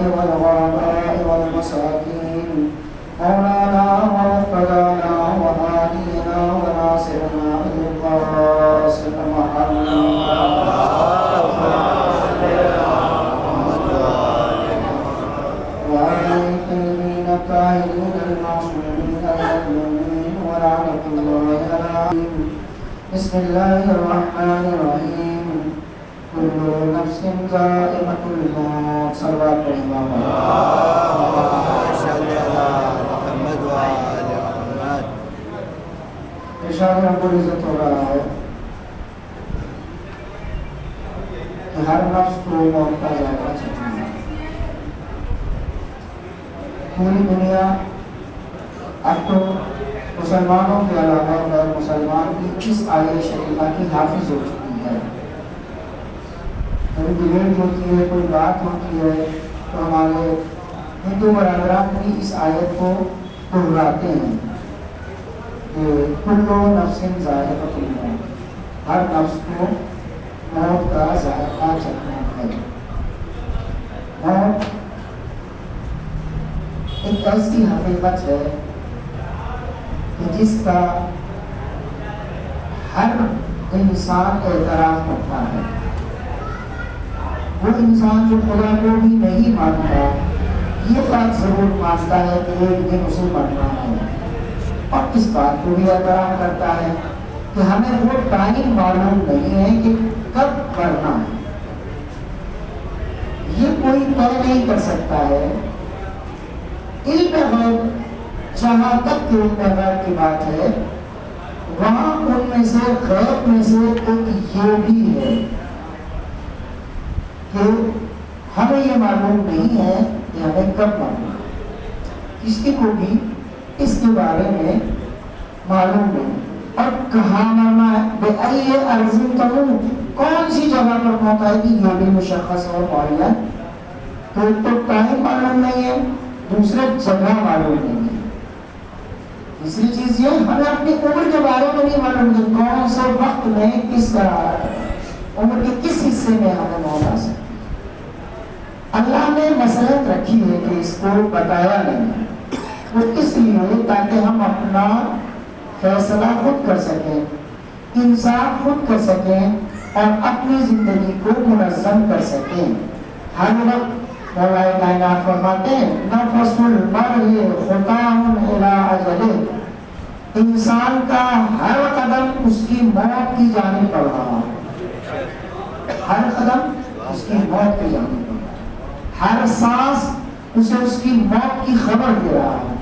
والغرباء والمساكين مولانا ومقتدانا وهادينا وناصرنا بالقاسم محمد وعلى الطيبين الطاهرين المعصومين المظلومين ولعنة الله عليهم. بسم الله الرحمن الرحيم. كل نفس ذائقة الموت. صلوات اللهم صل على محمد وآل محمد. ارشاد رب العزت ہو رہا ہے کہ ہر نفس کو موت کا ذائقہ چکھنا ہے. پوری دنیا اب تو مسلمانوں کے علاوہ غیر مسلمان کی اس آیت شریفہ کی حافظ ہو چکی ہے. کبھی ڈبیٹ ہوتی ہے، کوئی بات ہوتی ہے تو ہمارے ہندو برادران بھی اس آیت کو دہراتے ہیں کہ کل نفس ذائقۃ الموت، ہر نفس کو موت کا ذائقہ چکھنا ہے. موت ایک ایسی حقیقت ہے کہ جس کا ہر انسان اعتراف کرتا ہے. وہ انسان جو خدا کو بھی نہیں مانتا یہ بات ضرور مانتا ہے کہ ایک دن اسے مرنا ہے، اور اس بات کو بھی اعتراف کرتا ہے کہ ہمیں وہ ٹائم معلوم نہیں ہے کہ کب مرنا ہے. یہ کوئی طے نہیں کر سکتا ہے. علم غیب جہاں تک کہ علم غیب کی بات ہے وہاں ان میں سے غیب میں سے ایک یہ بھی ہے کہ ہمیں یہ معلوم نہیں ہے کہ ہمیں کب مرنا ہے. کسی کو بھی اس کے بارے میں معلوم نہیں. اور کہاں مرنا ہے، بأي أرض تموت، کون سی جگہ پر موت آئے گی یہ بھی مشخص اور معین. تو ایک تو ٹائم معلوم نہیں ہے، دوسرے جگہ معلوم نہیں ہے. تیسری چیز یہ ہمیں اپنی عمر کے بارے میں نہیں معلوم کہ کون سے وقت میں کس عمر کے کس حصے میں ہمیں موت آ سکتی. اللہ نے مسلط رکھی ہے کہ اس کو بتایا نہیں ہے، وہ اس لیے تاکہ ہم اپنا فیصلہ خود کر سکیں، انصاف خود کر سکیں اور اپنی زندگی کو منظم کر سکیں. ہر وقت مولا کائنات فرماتے ہیں نفس المرء خطام الی اجلہ، انسان کا ہر قدم اس کی موت کی جانب بڑھ رہا ہے. ہر قدم اس کی موت کی جانب بڑھ رہا ہے. ہر سانس اسے اس کی موت کی خبر دے رہا ہے.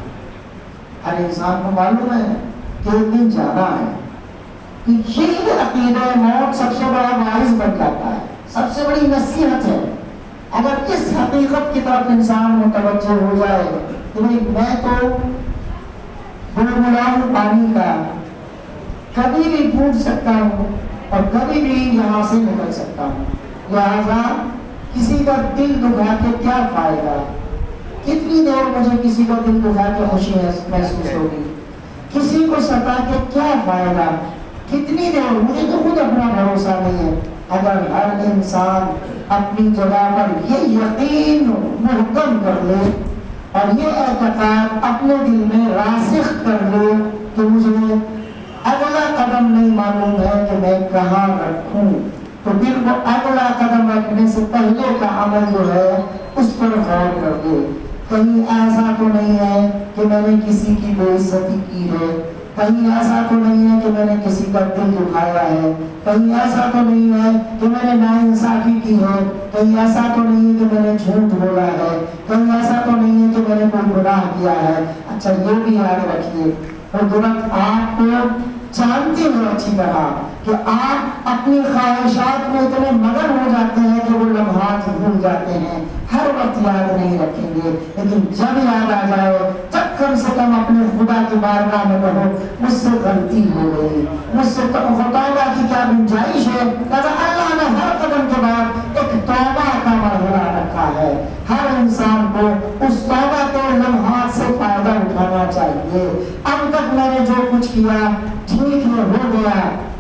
ہر انسان کو معلوم ہے کہ ایک دن جانا ہے. یہی عقیدہ موت سب سے بڑا باعث بن جاتا ہے، سب سے بڑی نصیحت ہے. اگر اس حقیقت کی طرف انسان متوجہ ہو جائے کہ میں تو بلبلا ہوں پانی کا، کبھی بھی ٹوٹ سکتا ہوں اور کبھی بھی یہاں سے نکل سکتا ہوں، لہذا کسی کا دل دکھا کے کیا فائدہ، کتنی دیر مجھے کسی کا دل دکھا کے خوشی محسوس ہوگی، کسی کو ستا کے کیا فائدہ، کتنی دیر، مجھے تو خود اپنا بھروسہ نہیں ہے. اگر ہر انسان اپنی جگہ پر یہ یقین محکم کر لے اور یہ اعتقاد اپنے دل میں راسخ کر لے کہ مجھے اگلا قدم نہیں معلوم ہے کہ میں کہاں رکھوں، تو پھر وہ اگلا قدم رکھنے سے پہلے کا عمل جو ہے اس پر غور کر دے. کہیں ایسا تو نہیں ہے کہ میں نے کسی کی بے عزتی کی ہے، کہیں ایسا تو نہیں ہے کہ میں نے کسی کا دل دکھایا ہے، کہیں ایسا تو نہیں ہے کہ میں نے ناانصافی کی ہے، کہیں ایسا تو نہیں ہے کہ میں نے جھوٹ بولا ہے، کہیں ایسا تو نہیں ہے کہ میں نے کوئی گناہ کیا ہے. اچھا یہ بھی یاد رکھیے قدرت آپ کو جانتی ہو اچھی طرح کہ آپ اپنی خواہشات میں اتنے مگن ہو جاتے ہیں کہ وہ لمحات بھول جاتے ہیں، ہر وقت یاد نہیں رکھیں گے. لیکن جب یاد آ جائے تب کم سے کم اپنے خدا کی بارگاہ میں کہو مجھ سے غلطی ہو گئی، مجھ سے توبہ کی کیا گنجائش ہے. اللہ نے ہر قدم کے بعد ایک توبہ کا مرحلہ رکھا ہے. ہر انسان کو اس توبہ کے لمحات سے فائدہ اٹھانا چاہیے. اب تک میں نے جو کچھ کیا ٹھیک ہے، ہو گیا،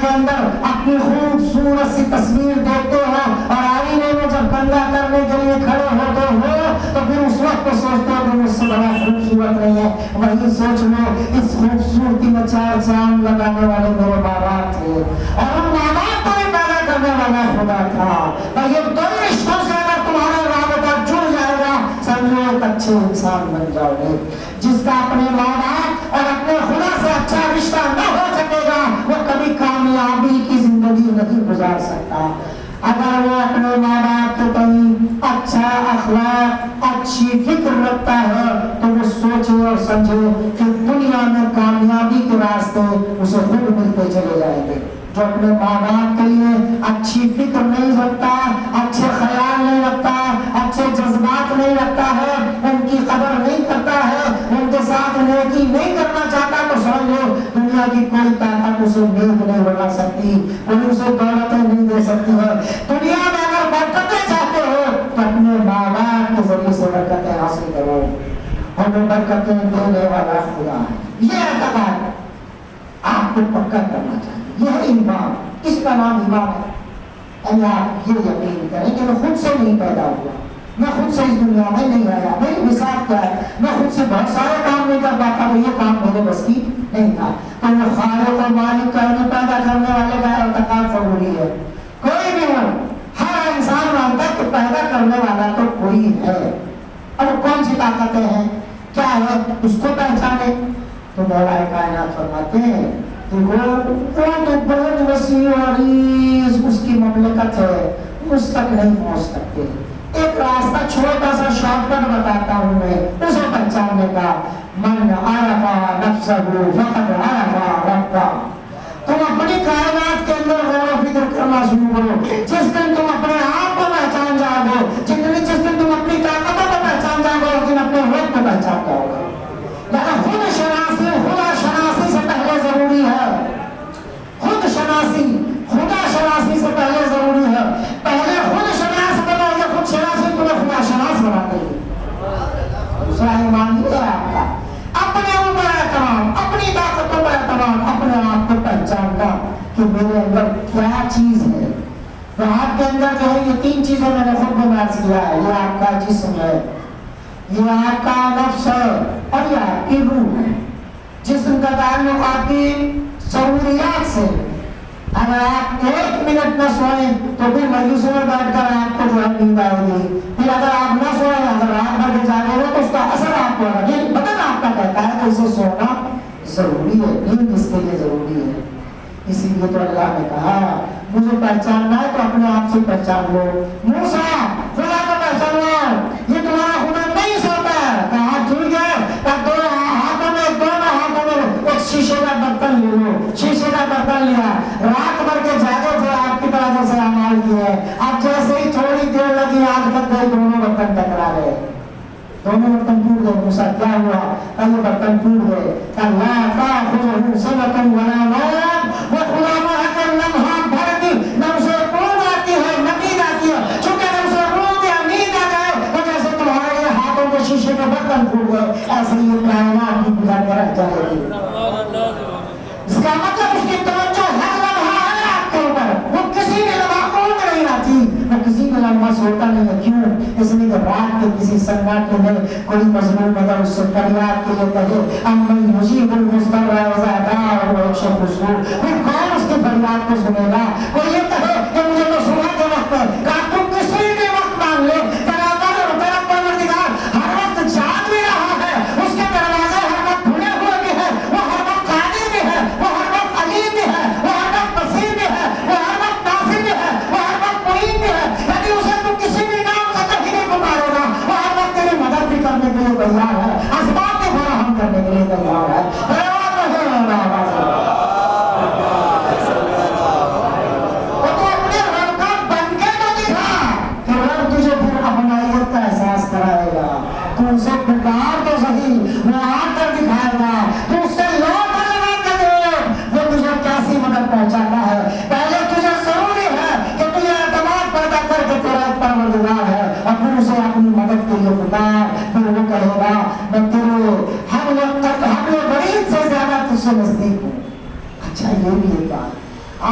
کے اندر اپنی خوبصورت سی تصویر دیکھتے ہو اور آئینے میں جب کنگا کرنے کے لیے کھڑے ہوتے ہو تو پھر اس وقت تو سوچتے ہو کہ مجھ سے بڑا خوبصورت نہیں ہے. وہی سوچ لو اس خوبصورتی میں 4 چاند لگانے والے میرے ماں باپ تھے اور ان ماں باپ کو بھی پیدا کرنے والا خدا تھا. اور یہ دو رشتوں سے اگر تمہارا رابطہ جڑ جائے گا سمجھو ایک اچھے انسان بن جاؤ گے. جس کا اپنے ماں باپ اور اپنے خدا سے اچھا رشتہ نہ ہو سکے گا وہ کبھی کامیابی کی زندگی نہیں گزار سکتا. اگر وہ اپنے ماں باپ کے تئیں اچھا اخلاق اچھی فکر رکھتا ہے تو وہ سوچے اور سمجھے کہ دنیا میں کامیابی کے راستے اسے خود ملتے چلے جائیں گے. جو اپنے ماں باپ کے لیے اچھی فکر نہیں رکھتا, اچھے خیال نہیں رکھتا, اچھے جذبات نہیں رکھتا ہے, ان کی قدر نہیں کرتا ہے, ان کے ساتھ نیکی نہیں کرنا چاہتا تو سمجھ لو دنیا کی کوئی طاقت اسے نیک نہیں بنا سکتی, کوئی اسے دولتیں نہیں دے سکتی ہے. دنیا میں اگر برکتیں چاہتے ہو تو اپنے ماں باپ کے ذریعے سے برکتیں حاصل کرو اور وہ برکتیں دینے والا خدا ہے. یہ اعتقاد آپ کو پکا کرنا چاہیے. یہ ہے ایمان. اس کا نام ایمان ہے. یعنی آپ یہ یقین کریں کہ میں خود سے نہیں پیدا ہوا, میں خود سے اس دنیا میں نہیں آیا, میری مثال کیا ہے, میں خود سے بہت سارے کام نہیں کر پاتا, یہ کام میرے بس کی نہیں تھا. تو وہ خالق و مالک کرنے پیدا کرنے والے کا اعتقاد ضروری ہے. کوئی بھی ہو, ہر انسان مانتا ہے کہ پیدا کرنے والا تو کوئی ہے. اب کون سی طاقتیں ہیں, کیا ہے, اس کو پہچانے. تو مولا کائنات فرماتے ہیں کہ وہ تو بہت وسیع و عریض اس کی مملکت ہے, اس تک نہیں پہنچ سکتے. ایک راستہ چھوٹا سا شارٹ کٹ بتاتا ہوں میں اسے پہچاننے کا. من عرف نفسہ فقد عرف ربہ. تم اپنی کائنات کے اندر غور و فکر کرنا شروع کرو. جس دن تم اپنے آپ کو پہچان جاؤ گے, جس دن تم اپنی طاقتوں کو پہچان جاؤ گے, اس دن اپنے وقت کو پہچان جاؤ گے. لیکن خود شناسی خدا شناسی سے پہلے ضروری ہے. خود شناسی خدا شناسی سے پہلے ضروری ہے. پہلے خود شناس بنو, یا خود شناسی تمہیں خدا شناس بناتے ہیں. دوسرا ایمان یہ ہے آپ کا اپنے اوپر اعتماد, اپنی طاقتوں پر اعتماد, اپنے آپ کو پہچاننا کہ میرے اندر کیا چیز ہے. تو آپ کے اندر جو ہے یہ 3 چیزیں میں نے خود بیان کیا ہے. یہ آپ کا جسم ہے, یہ آپ کا نفس ہے, اور یہ آپ کی روح ہے. جسم کا تعلق آپ کی ضروریات سے. اگر آپ 1 منٹ نہ سوئیں تو پھر مجلسوں میں بیٹھ کر آپ کو جو ہے نیند آئے گی. پھر اگر آپ نہ سوئیں, اگر رات بھر کے جاگے ہو تو اس کا اثر آپ کو ہوگا. یہ بدن آپ کا کہتا ہے کہ اسے سونا ضروری ہے, نیند اس کے لیے ضروری ہے. اسی لیے تو اللہ نے کہا مجھے پہچاننا ہے تو اپنے آپ سے پہچان لو. موسیٰ خدا کو پہچاننا, یہ تمہارا خدا نہیں سوتا ہے. کہا ٹھیک ہے, دونوں ہاتھوں میں ایک شیشے کا برتن لے لو. شیشے کا برتن لیا, رات بھر کے جاگے تھے, آپ کی طرح جیسے اعمال کیے. اب جیسے ہی تھوڑی دیر لگی آنکھ لگ گئی, دونوں برتن ٹکرا گئے, دونوں برتن ٹوٹ گئے. موسیٰ کیا ہوا؟ یہ برتن ٹوٹ گئے. لا تأخذه سنة ولا نوم, وہ خدا میں اگر لمحہ بھر بھی نہ اسے اونگ آتی ہے نہ نیند آتی ہے. چونکہ اگر اسے اونگ یا نیند آ جائے تو جیسے تمہارے ہاتھوں کے شیشے کے برتن ٹوٹ گئے, ایسے ہی یہ کائنات بھی گزر کے رہ جائے گی. اس کا مطلب اس کی توجہ ہر لمحہ ہے آپ کے اوپر. وہ کسی بھی لمحہ اونگ نہیں آتی, وہ کسی بھی لمحہ سوتا نہیں ہے. کیوں؟ اس لیے کہ رات کے کسی سناٹے میں کوئی مظلوم مگر اس سے فریاد کے لیے کہے امن مجیب المضطر اذا دعا ويكشف السوء, پھر کون اس کی فریاد کو سنے گا؟ وہ یہ کہے کہ مجھے تو صبح کے وقت ہے, کہ تم کسی بھی وقت مان لے, تیرا پروردگار ہر وقت جاگ بھی رہا ہے, اس کے دروازے ہر وقت کھلے ہوئے بھی ہیں, وہ ہر وقت قادر بھی ہے, وہ ہر وقت علیم بھی ہے, وہ ہر وقت بصیر بھی ہے, وہ ہر وقت ناصر بھی ہے, وہ ہر وقت معین بھی ہے. یعنی اسے تم کسی بھی نام سے کہیں نہیں پکارے گا, وہ ہر وقت تیری مدد بھی کرنے کے لیے تیار ہے, اسباب بھی فراہم کرنے کے لیے تیار ہے. وہ تو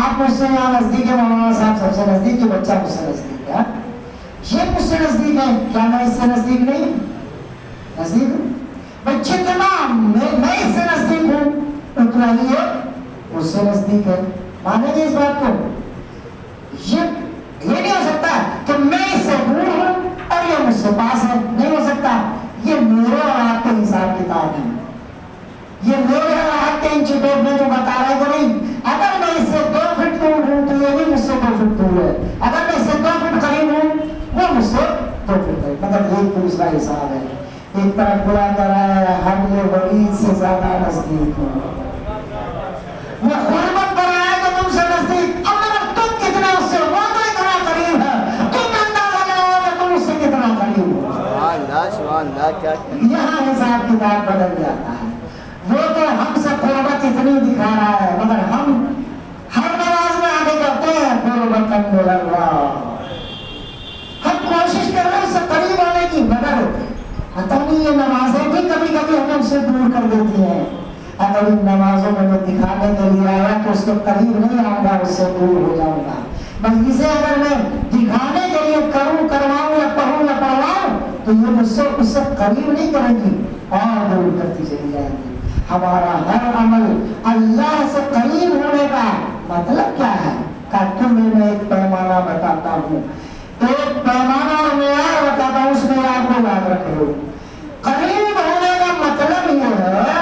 آپ مجھ سے یہاں نزدیک ہے، مولانا صاحب سب سے نزدیک ہے، بچہ مجھ سے نزدیک ہے، یہ مجھ سے نزدیک ہے، کیا میں اس سے نزدیک نہیں ہوں؟ نزدیک ہوں بھائی، جتنا میں اس سے نزدیک ہوں اتنا ہی ہے مجھ سے نزدیک ہے. مانیں گے اس بات کو؟ یہ نہیں ہو سکتا کہ میں اس سے دور ہوں اور یہ مجھ سے پاس ہے، نہیں ہو سکتا. یہ میرے اور آپ کے حساب کتاب ہے، یہ میرے اور آپ کے انچ ٹیپ میں جو بتا رہا ہے کہ نہیں، اگر میں اس سے 2 فٹ دور ہوں تو یہ بھی مجھ سے 2 فٹ دور ہے، اگر میں اس سے 2 فٹ قریب ہوں وہ مجھ سے 2 فٹ ہے. مگر ایک دوسرا حساب ہے. ایک طرف پورا کر رہا ہے ہم یہ ولید سے زیادہ نزدیک ہوں، وہ غربت کر رہا ہے کہ تم سے نزدیک، اب مگر تم کتنے اس سے وہ تو اتنا قریب ہے، تم اندازہ لگاؤ کہ تم اس سے کتنا قریب ہو. سبحان اللہ کیا یہاں حساب کتاب بدل جاتا ہے. وہ تو ہم سے قربت اتنی دکھا رہا ہے مگر ہم ہر نماز میں آگے کہتے ہیں قربت اللہ، ہم کوشش کر رہے ہیں اس سے قریب ہونے کی، مگر پتہ نہیں یہ نمازیں بھی کبھی کبھی ہمیں اس سے دور کر دیتی ہیں. اگر ان نمازوں میں میں دکھانے کے لیے آیا تو اس کے قریب نہیں آؤں گا، اس سے دور ہو جاؤں گا. بس اسے اگر میں دکھانے کے لیے کروں، کرواؤں یا پڑھوں یا پڑھواؤں تو یہ مجھ سے اس سے قریب نہیں کرے گی اور دور کرتی چلی جائے گی. ہمارا ہر عمل اللہ سے قریب ہونے کا مطلب کیا ہے؟ کہ تمہیں میں ایک پیمانہ بتاتا ہوں، ایک پیمانہ اور معیار بتاتا ہوں، اس معیار کو یاد رکھ لو. قریب ہونے کا مطلب یہ ہے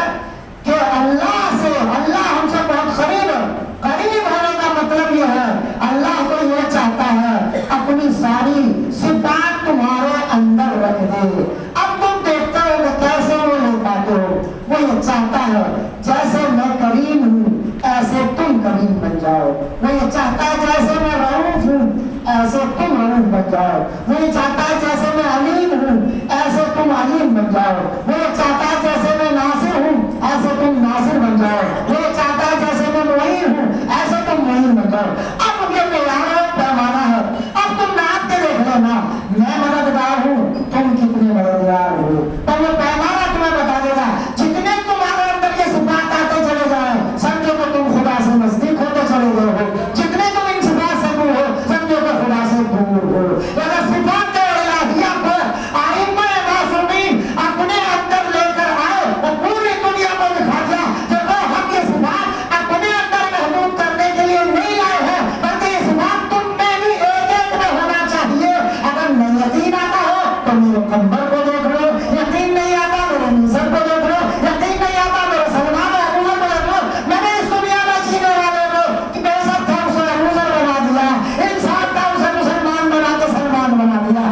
کہ اللہ سے، اللہ ہم سے بہت قریب ہے. قریب ہونے کا مطلب یہ ہے اللہ کو یہ چاہتا ہے اپنی ساری صفات تمہارے اندر رکھ دے. اب تم دیکھتے ہو کہ کیسے وہ لے پاتے ہو. وہ یہ چاہتا ہے جیسے میں کریم ہوں ایسے تم کریم بن جاؤ. وہ یہ چاہتا ہے جیسے میں رؤوف ہوں ایسے تم رؤوف بن جاؤ. وہ یہ چاہتا ہے جیسے میں علیم ہوں ایسے تم علیم بن جاؤ. وہ یہ چاہتا ہے جیسے میں ناصر ہوں ایسے تم ناصر بن جاؤ. وہ یہ چاہتا ہے جیسے میں معین ہوں ایسے تم معین بن جاؤ. اب یہ معیار ہے، پیمانہ ہے. اب تم ناپ کے دیکھ لینا میں مددگار ہوں تم کتنے مددگار ہو، تو یہ پیمانہ تمہیں بتا دے گا. جتنے تمہارے اندر یہ صفات آتے چلے جائیں سمجھو کہ تم خدا سے نزدیک ہوتے چلے گئے ہو. جتنے تم ان صفات سے دور ہو سمجھو کہ خدا سے دور ہو. اگر صفات الہیہ کو ائمہ معصومین اپنے اندر لے کر آئے اور پوری دنیا کو دکھا دیا کہ وہ ہم یہ صفات اپنے اندر محدود کرنے کے لیے نہیں لائے ہیں بلکہ یہ صفات تم میں بھی ایک ایک میں ہونا چاہیے. اگر نہیں یقین آتا ہو تو میرے قمبر کو دیکھ لو، یقین نہیں آتا میرے نیزر کو دیکھ لو، یقین نہیں آتا میرے سلمان ابوذر کو دیکھ لو. میں نے اس دنیا میں جینے والے کو کہ بے شک تھا اسے ابوذر بنا دیا، انسان تھا اسے مسلمان بنا کے سلمان بنا دیا.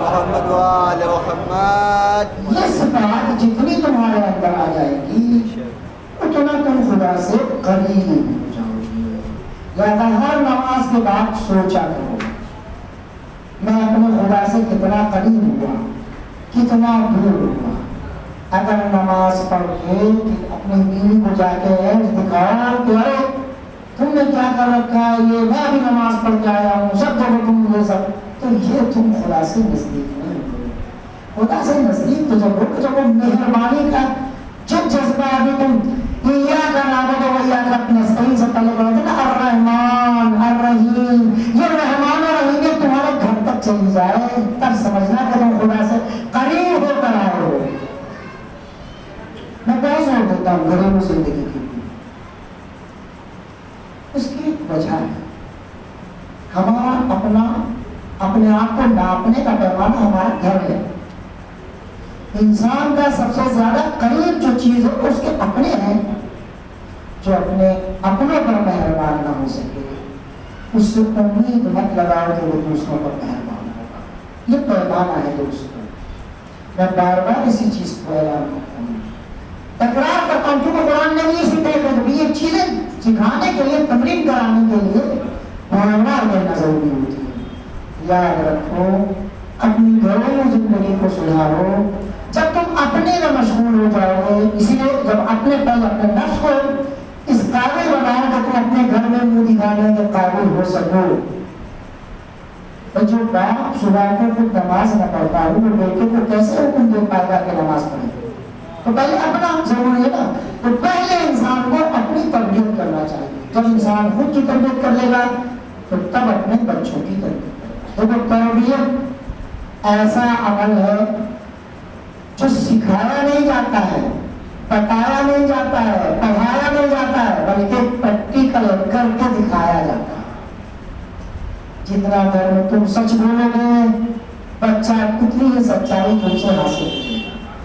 محمد وآل محمد. یہ صفات جتنی تمہارے اندر آ جائے گی اتنا تم خدا سے قریب ہو جاؤ گے. لہذا ہر نماز کے بعد سوچا کرو میں اپنے خدا سے کتنا قریب ہوا، کتنا دور ہوا. اگر نماز پڑھ کے اپنی بیوی کو جا کے دکھاؤ کہ ارے تم نے کیا کر رکھا ہے، یہ میں بھی نماز پڑھ کے آیا ہوں سب جگہ تم یہ سب، تو یہ تم خدا سے نزدیک نہیں ہو. خدا سے نزدیک تو جب وہ مہربانی کا جب جذبہ ابھی تم ایاک نعبد و ایاک نستعین سے پہلے کہتے ہیں نا الرحمن الرحیم، یہ رحمان اور رحیم تمہارے گھر تک چلی جائے تب سمجھنا کہ تم خدا سے قریب ہو کر آئے ہو. میں بہت زور دیتا ہوں گھریلو زندگی کی، اس کی وجہ ہے ہمارا اپنے آپ کو ناپنے کا پیمانہ ہمارا گھر ہے. انسان کا سب سے زیادہ قریب جو چیز ہے اس کے اپنے ہیں، جو اپنے اپنوں پر مہربان نہ ہو سکے اس سے امید مت لگاؤ کہ وہ دوسروں پر مہربان ہوگا. یہ پیمانہ ہے دوستوں. میں بار بار اسی چیز کو اعلان کرتا ہوں، تکرار کرتا ہوں کیونکہ قرآن نے بھی اسی طریقے سے یہ چیزیں سکھانے کے لیے، تمرین کرانے کے لیے بار بار کہنا ضروری ہوتی ہے. یاد رکھو اپنی گھریلو زندگی کو سدھارو. جب تم اپنے میں مشغول ہو جاؤ گے، اسی لیے جب اپنے نفس کو اس قابل بناؤ کہ تم اپنے گھر میں منہ دکھانے کے قابل ہو سکو. جو باپ صبح کو خود نماز نہ پڑھتا ہو وہ بیٹے کو کیسے حکم دے پائے گا کہ نماز پڑھے؟ تو پہلے اپنا ضروری ہے نا. تو پہلے انسان کو اپنی تربیت کرنا چاہیے. جب انسان خود کی تربیت کر لے گا تو تب اپنے بچوں کی تربیت. دیکھو تربیت ایسا عمل ہے جو سکھایا نہیں جاتا ہے, بتایا نہیں جاتا ہے, پڑھایا نہیں جاتا ہے, بلکہ پریکٹیکل کر کے دکھایا جاتا ہے. جتنا گھر میں تم سچ بولو گے بچہ اتنی ہی سچائی تم سے حاصل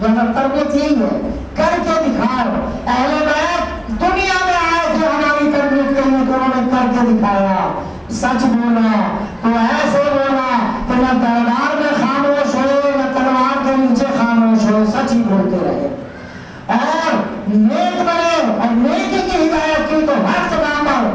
کرے گا. تربیت یہی ہے, کر کے دکھاؤ. اہل بیت دنیا میں آئے تھے ہماری تربیت کے لیے, تو انہوں نے کر کے دکھایا. سچ بولا تو ایسے بولا کہ نہ دربار میں خاموش ہوئے نہ تلوار کے نیچے خاموش ہوئے, سچ ہی بولتے رہے. اور نیک بنے اور نیکی کی ہدایت کی تو ہر جگہ پر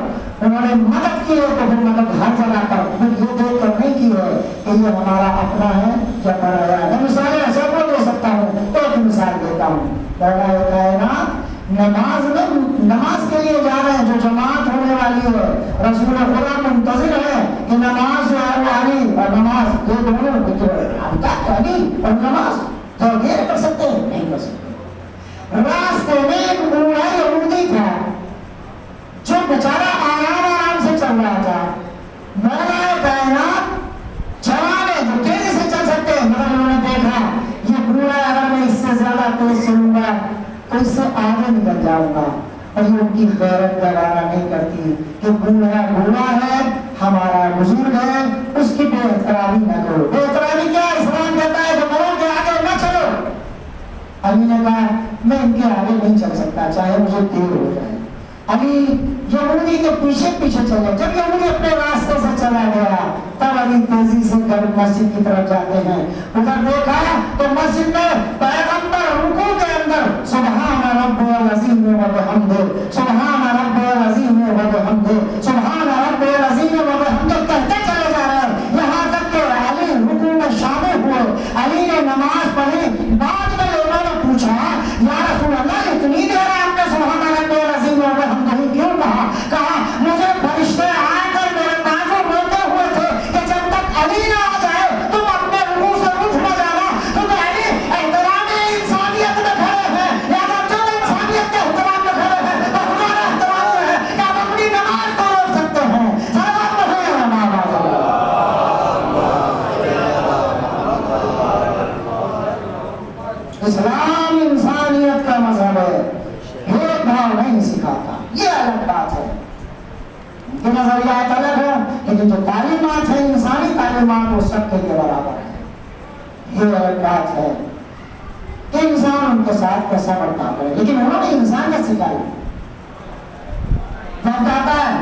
انہوں نے مدد کی ہے, تو پھر مدد ہر جگہ پر پھر یہ دیکھ کر نہیں کی ہے کہ یہ ہمارا اپنا ہے یا پرایا ہے. میں مثالیں ایسے کو دے سکتا ہوں, ایک مثال دیتا ہوں. کائنات نماز کے لیے جا رہے ہیں جو جماعت ہونے والی ہے, رسول خدا منتظر ہے کہ نماز جو ہے وہ علی اور نماز یہ دونوں علی اور نماز تو یہ کر سکتے ہیں نہیں کر سکتے. راستے میں ایک بوڑھا یہودی تھا جو بیچارہ آرام سے چل رہا تھا. مولا کائنات جوان ہے جو تیزی سے چل سکتے ہیں, مگر انہوں نے دیکھا یہ بوڑھا اگر میں اس سے زیادہ تیز چلوں گا تو اس سے آگے نکل جاؤں گا. اور یہ ان کی غیرت گوارا نہیں کرتی کہ بوڑھا ہے ہمارا بزرگ ہے, اس کی بے احترامی نہ کرو. بے احترامی کیا اسلام کہتا ہے کہ بڑوں کے آگے نہ چلو. علی نے کہا میں ان کے آگے نہیں چل سکتا چاہے مجھے دیر ہو جائے. علی یہودی کے پیچھے پیچھے چلے. جب یہودی اپنے راستے سے چلا گیا تب علی تیزی سے گھر مسجد کی طرف جاتے ہیں. ادھر دیکھا تو مسجد میں پیغمبر رکوع کے اندر سبحان رب العظیم و بحمدہ, سبحان رب العظیم و بحمدہ, سبحان رب العظیم و بحمدہ کہتے چلے جا رہے ہیں, یہاں تک کہ علی رکوع میں شامل ہوئے. علی نے نماز پڑھی. بعد میں لوگوں نے پوچھا یا رسول اللہ اتنی دیر آپ نے سبحان رب العظیم و بحمدہ کیوں کہا؟ کہا مجھے فرشتے آ کر میرے بازو بولتے ہوئے تھے کہ جب تک علی نہ آ جائے تم اپنے رکوع سے اٹھ نہ جانا, کیونکہ علی احترام انسانیت میں کھڑے ہیں. یا جو انسانیت کے احترام میں کھڑے ہیں تو ہمارا احترام جو ہے کہ ہم اپنی نماز کو روک سکتے ہیں. صلوات پڑھیں نماز. اسلام انسانیت کا مذہب ہے, بھید بھاؤ نہیں سکھاتا. یہ الگ بات ہے, ان کے نظریات الگ ہے, لیکن جو تعلیمات ہیں انسانی تعلیمات وہ سب کے لیے برابر ہے. یہ الگ بات ہے کہ انسان ان کے ساتھ کیسا برتاؤ کرے, لیکن انہوں نے انسانیت سکھائی. جب جاتا ہے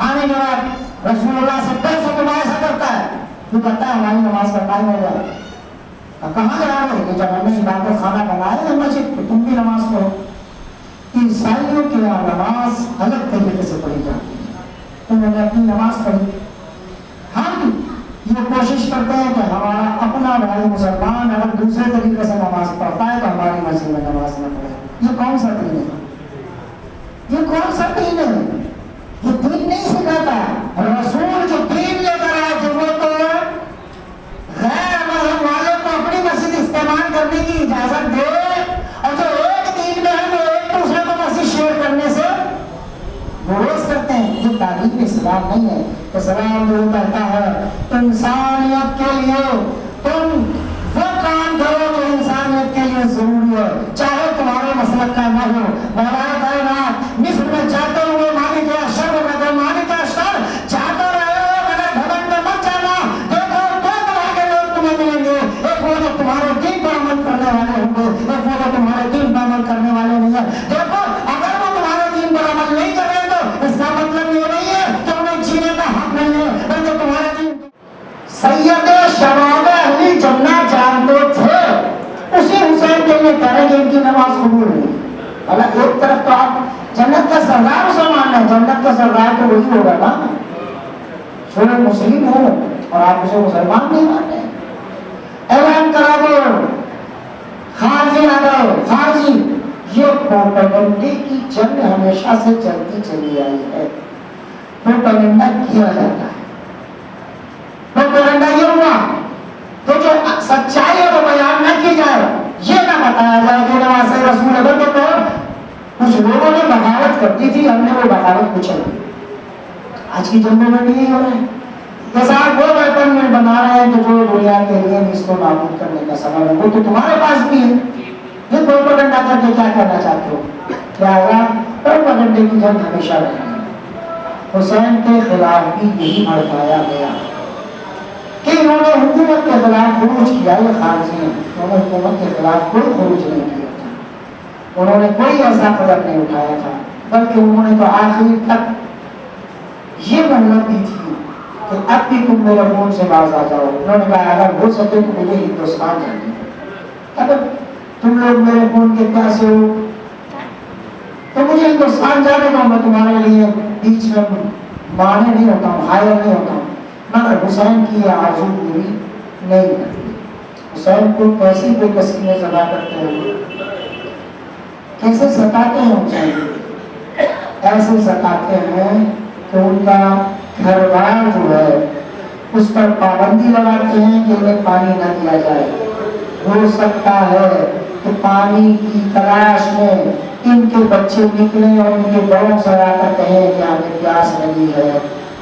آنے کے بعد رسول اللہ سے پیسے مباحثہ کرتا ہے, وہ کہتا ہے ہماری نماز کا ٹائم ہو گیا. کہاں جا رہے ہیں؟ جب ہم نے عبادت خانہ بنایا ہے مسجد تو تم بھی نماز پڑھو. عیسائیوں کے یہاں نماز الگ طریقے سے پڑھی جاتی ہے, انہوں نے اپنی نماز پڑھی. ہم یہ کوشش کرتے ہیں کہ ہمارا اپنا بھائی مسلمان اگر دوسرے طریقے سے نماز پڑھتا ہے تو ہماری مسجد میں نماز نہ پڑھے. یہ کون سا دین ہے؟ یہ کون سا دین ہے؟ یہ دین نہیں سکھاتا. رسول جو دین لے کر آئے تھے وہ تو غیر مذہب والوں کو اپنی مسجد استعمال کرنے کی اجازت دے, اور جو ایک دین میں ہے وہ ایک دوسرے کو مسجد شیئر کرنے سے گریز کرتے ہیں. یہ تعلیم اسلام نہیں ہے. اسلام جو کہتا ہے انسانیت کے لیے تم وہ کام کرو جو انسانیت کے لیے ضروری ہے, چاہے تمہارے مسلک کا نہ ہو. مولا کائنات مصر میں جاتے ہوئے مالک اشر میں مالک اشر جاتے رہے ہو مگر گھمنڈ میں مت جانا. دیکھو دو طرح کے لوگ تمہیں ملیں گے, ایک وہ جو تمہارے دین پر عمل کرنے والے ہوں گے, ایک وہ جو تمہارے دین پر عمل کرنے والے نہیں ہیں. دیکھو اگر وہ تمہارے دین پر عمل نہیں کر رہے تو اس کا مطلب یہ نہیں ہے کہ انہیں جینے کا حق نہیں ہے, بلکہ تمہارا دین. سید شباب اہل جنت جانتے تھے اسی حسین کے لیے کریں گے ان کی نماز قبول نہیں. حالانکہ ایک طرف تو آپ جنت کا سردار مسلمان ہیں, جنت کا سردار تو وہی ہوگا نا, سورہ مسلم ہو اور آپ اسے مسلمان نہیں مانتے. اعلان کرا دو خارجی نہ کرو, خارجی. یہ پروپیگنڈے کی جنگ ہمیشہ سے چلتی چلی آئی ہے. پروپیگنڈا کیا جاتا ہے. پروپیگنڈا یہ ہوا کہ جو سچائی ہے وہ بیان نہ کی جائے, یہ نہ بتایا جائے کہ نواسے رسول اگر کے طور کچھ لوگوں نے بغاوت کر دی تھی، ہم نے وہ بغاوت کچل دی۔ آج کی جنگوں میں بھی یہی ہو رہا ہے، جیسا آپ وہ ویپن میں بنا رہے ہیں کہ جو دنیا کے لیے اس کو نابود کرنے کا سبب ہے، وہ تو تمہارے پاس بھی ہے، یہ پروپیگنڈا کر کے کیا کرنا چاہتے ہو؟ کیا ہوگا؟ پروپیگنڈے کی جنگ ہمیشہ رہے گی۔ حسین کے خلاف بھی یہی بھڑکایا گیا کہ انہوں نے حکومت کے خلاف خروج کیا، یہ خارجی ہیں، انہوں نے حکومت کے خلاف کوئی خروج نہیں کیا تھا، انہوں نے کوئی ایسا قدم نہیں اٹھایا تھا، بلکہ انہوں نے تو آخر تک یہ مہلت دی تھی کہ اب بھی تم میرے خون سے باز آ جاؤ۔ انہوں نے کہا اگر ہو سکے تو مجھے ہندوستان جانے دو، اگر تم لوگ میرے خون کے پیاسے ہو تو مجھے ہندوستان جانے دو، میں تمہارے لیے بیچ میں مانے نہیں ہوتا ہوں، حائل نہیں ہوتا ہوں۔ مگر حسین کی یہ آرزو پوری نہیں کرتی۔ حسین کو کیسی بے کسی میں ذبح کرتے ہیں، کیسے ستاتے ہیں حسین کو، ایسے ستاتے ہیں کہ ان کا گھر بار جو ہے اس پر پابندی لگاتے ہیں کہ انہیں پانی نہ دیا جائے۔ ہو سکتا ہے کہ پانی کی تلاش میں ان کے بچے نکلیں اور ان کے بڑوں سے آ کر کہیں کہ ہمیں پیاس لگی ہے۔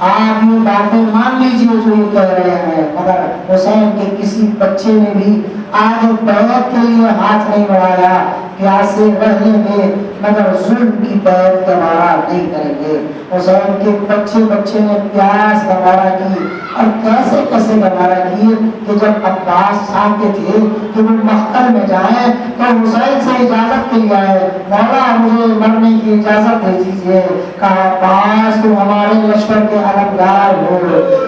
آپ یہ باتیں مان لیجیے جو یہ کہہ رہے ہیں، مگر حسین کے کسی بچے نے بھی آگے بیعت کے لیے ہاتھ نہیں بڑھایا، پیاسے رہ لیں گے مگر ظلم کی بیعت گوارا نہیں کریں گے۔ حسین کے بچے نے پیاس گوارا کی، اور کیسے کیسے گوارا کی کہ جب عباس چاہتے تھے کہ وہ مقتل میں جائیں تو حسین سے اجازت کے لیے آئے، مولا مجھے مرنے کی اجازت دے دیجیے۔ کہا عباس تم ہمارے لشکر کے علمدار ہو،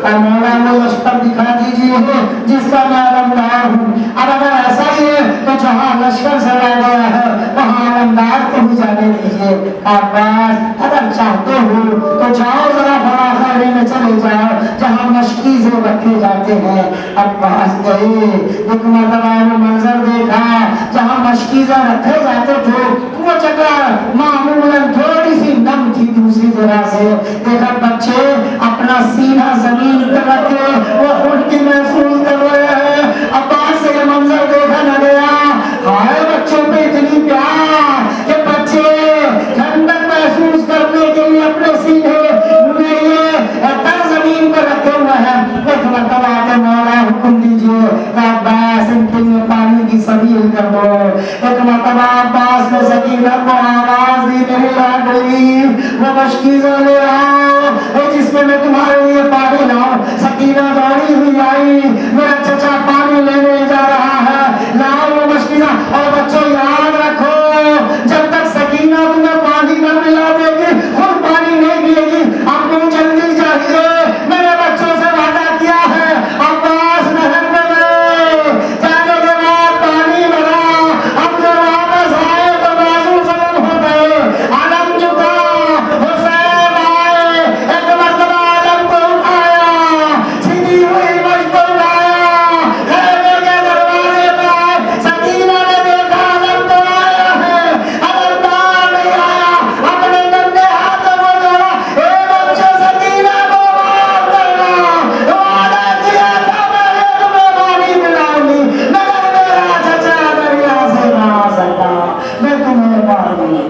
اور مولا وہ لشکر دکھا دیجیے جس کا میں علمدار ہوں۔ اب اگر ایسا ہی ہے تو جہاں لشکر چلا گیا ہے وہاں علمدار کو بھی جانے دیجیے۔ عباس اگر چاہتے ہو تو جاؤ ذرا بڑا خیمے میں چلے جاؤ جہاں مشکیزیں رکھے جاتے ہیں۔ عباس گئے، ایک مرتبہ وہ منظر دیکھا جہاں مشکیزیں رکھے جاتے تھے، وہ جگہ معمولاً تھوڑی سی نم تھی دوسری جگہ سے، دیکھا بچے اپنا سینہ زمین پر رکھے وہ خود کی محسوس کر رہے ہیں۔ عباس سے یہ منظر دیکھا نہ گیا، ہائے بچوں پہ اتنی پیار کہ بچے ٹھنڈک محسوس کرنے کے لیے اپنے سینے میں یہ تر زمین پر رکھے ہوئے ہیں۔ ایک مرتبہ کے مولا حکم دیجیے عباس ان کے لیے پانی کی سبیل کر دو۔ ایک مرتبہ عباس نے سکینہ کو آواز دی، میری لاڈلی وہ مشکیزیں لے آؤ جس میں تمہارے لیے پانی لاؤ۔ سکینہ دوڑی ہوئی آئی، میرا چچا پانی لینے جا رہا ہے، لاؤ وہ مشکیزہ۔ اور بچوں یاد رکھو جب تک سکینہ تمہیں پانی نہ ملا دے گی خود پانی نہیں پیے گی، آپ کو جلدی چاہیے۔ میں نے بچوں سے وعدہ کیا ہے عباس نہر میں گئے، جانے کے بعد پانی بھرا، ہم جو واپس آئے تو بازو ختم ہو گئے، علم جھکا، حسین آئے، ایک مرتبہ علم کو اٹھایا، سیدھی ہوئی مجھ کو لایا، خیمے کے دروازے پر سکینہ نے دیکھا علم تو آیا ہے، علمدار نہیں آیا، اپنے گندے ہاتھوں کو جوڑا، اے بچے سکینہ کو معاف کرنا، وعدہ کیا تھا میں تمہیں پانی پلاؤں گی مگر میرا چچا دریا سے نہ آ سکا، میں تمہیں مار دوں گی۔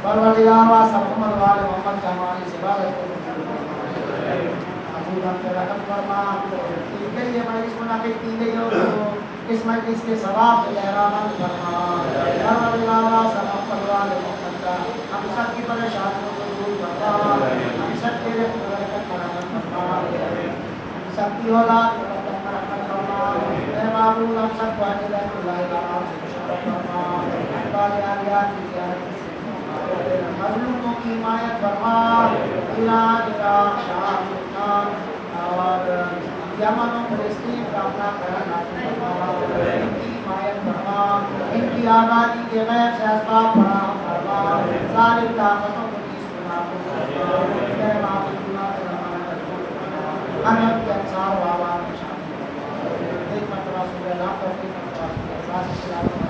پروردگار واسطہ محمد والے محمد کا ہماری سبارت رحم فرما، کے لیے مجلس منعقد کی گئی ہو تو اس مجلس کے ثواب سے بہرامند فرما۔ پروردگار واسطہ محمد والے محمد کا ہم سب کی پریشانیوں کو دور فرما، ہم سب کے لیے برکت فراہم فرما، ہم سب کی اولاد کو برکت فراہم فرما۔ اے معبود ہم سب کو اجل اللہ العظیم سے بشارت فرما، بالیات کی زیارت سے مظلوموں کی حمایت فرما، ایران عراق شام لبنان اور یمن و فلسطین کا اپنا قرار فرما، ان کی حمایت فرما، ان کی آبادی کے غیب سے اسباب فراہم فرما، ظالم طاقتوں کو نیز نابود فرما۔ اے معبود ہمیں اپنے انصار و آباد میں شامل کرو۔ ایک مرتبہ سورہ نام کرتے، ایک مرتبہ سورہ احزاب کی تلاوت